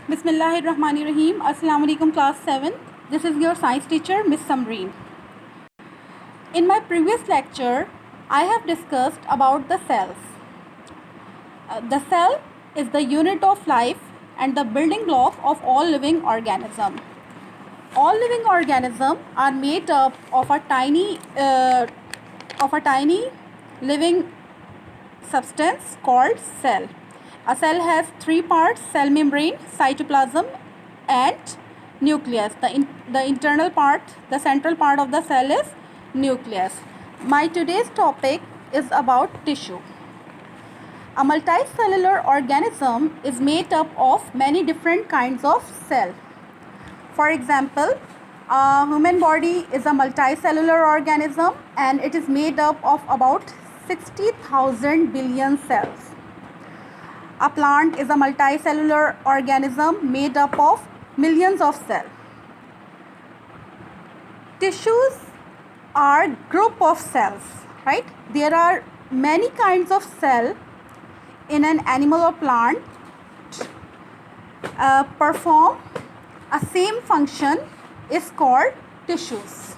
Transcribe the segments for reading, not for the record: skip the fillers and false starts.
Bismillahirrahmanirrahim. Assalamu alaikum class 7. This is your science teacher Miss Samreen. In my previous lecture, I have discussed about the cells. The cell is the unit of life and the building block of all living organisms. All living organisms are made up of a tiny living substance called cell. A cell has three parts: cell membrane, cytoplasm, and nucleus. The internal part, the central part of the cell is nucleus. My today's topic is about tissue. A multicellular organism is made up of many different kinds of cells. For example, a human body is a multicellular organism and it is made up of about 60,000 billion cells. A plant is a multicellular organism made up of millions of cells. Tissues are group of cells, right? There are many kinds of cell in an animal or plant perform a same function is called tissues.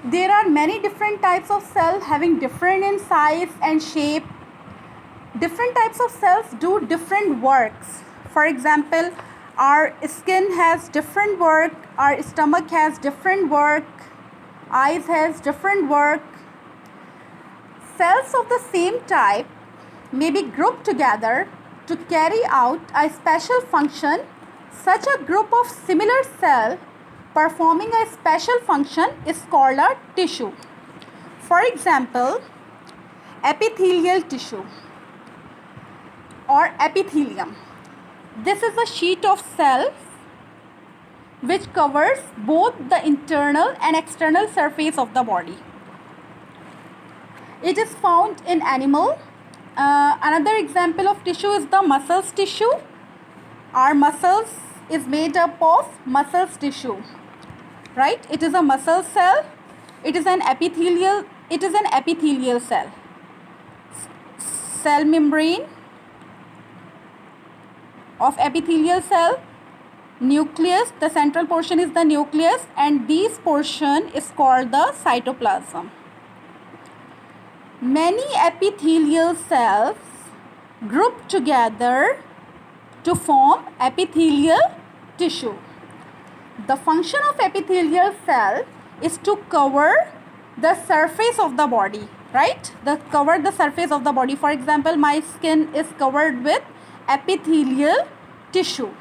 There are many different types of cells having different in size and shape. Different types of cells do different works. For example, our skin has different work, our stomach has different work, eyes has different work. Cells of the same type may be grouped together to carry out a special function. Such a group of similar cells performing a special function is called a tissue. For example, epithelial tissue or epithelium. This is a sheet of cells which covers both the internal and external surface of the body. It is found in animal. Another example of tissue is the muscles tissue. Our muscles is made up of muscles tissue, right? It is a muscle cell. It is an epithelial cell. Cell membrane of epithelial cell, nucleus, the central portion is the nucleus, and this portion is called the cytoplasm. Many epithelial cells group together to form epithelial tissue. The function of epithelial cell is to cover the surface of the body, right? Cover the surface of the body. For example, my skin is covered with epithelial tissue.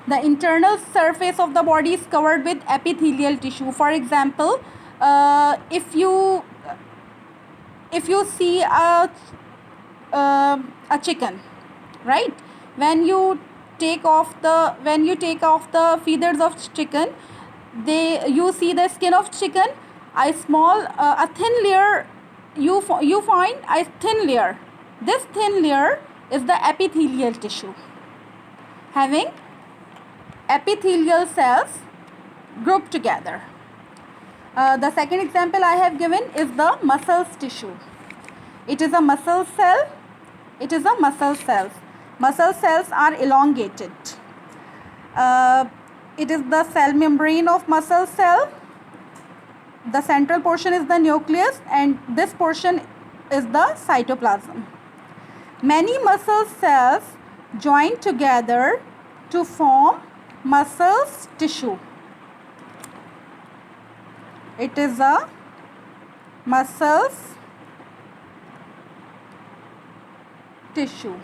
The internal surface of the body is covered with epithelial tissue. For example, if you see a chicken, right? When you take off the feathers of chicken, you see the skin of chicken. A thin layer. You find a thin layer. This thin layer is the epithelial tissue, having epithelial cells grouped together. The second example I have given is the muscles tissue. It is a muscle cell. Muscle cells are elongated. It is the cell membrane of muscle cell. The central portion is the nucleus and this portion is the cytoplasm. Many muscle cells join together to form muscles tissue. It is a muscles tissue.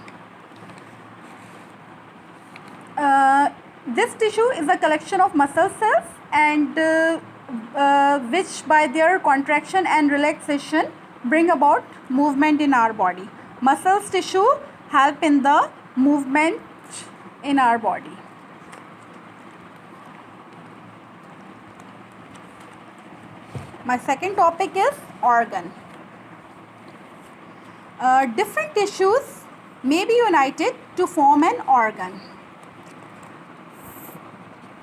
This tissue is a collection of muscle cells and which by their contraction and relaxation bring about movement in our body. Muscles tissue help in the movement in our body. My second topic is organ. Different tissues may be united to form an organ.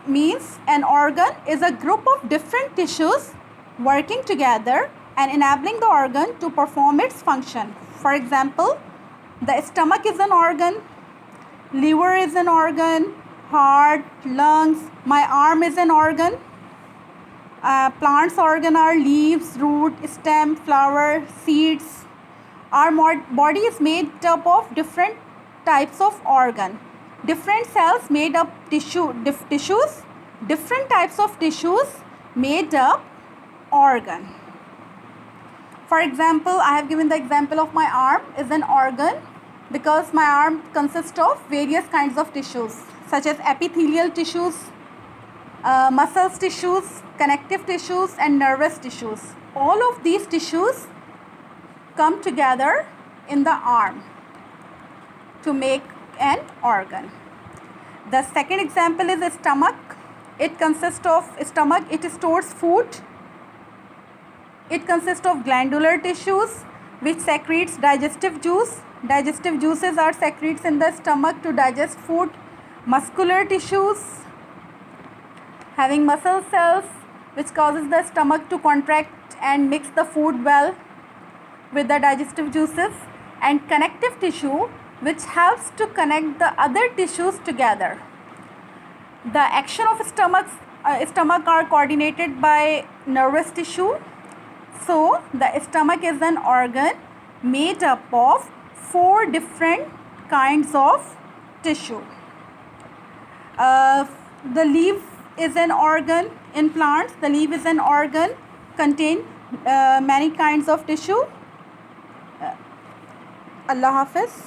Means an organ is a group of different tissues working together and enabling the organ to perform its function. For example, the stomach is an organ, liver is an organ, heart, lungs. My arm is an organ. Plants organ are leaves, root, stem, flower, seeds. Our body is made up of different types of organ. Different cells made up tissues. Different types of tissues made up organ. For example, I have given the example of my arm is an organ because my arm consists of various kinds of tissues such as epithelial tissues, muscles tissues, connective tissues and nervous tissues. All of these tissues come together in the arm to make an organ. The second example is the stomach. It consists of stomach, it stores food. It consists of glandular tissues which secretes digestive juice. Digestive juices are secretes in the stomach to digest food. Muscular tissues having muscle cells which causes the stomach to contract and mix the food well with the digestive juices, and connective tissue which helps to connect the other tissues together. The action of stomach are coordinated by nervous tissue. So the stomach is an organ made up of 4 different kinds of tissue. The leaf is an organ in plants. The leaf is an organ contain many kinds of tissue. Allah Hafiz.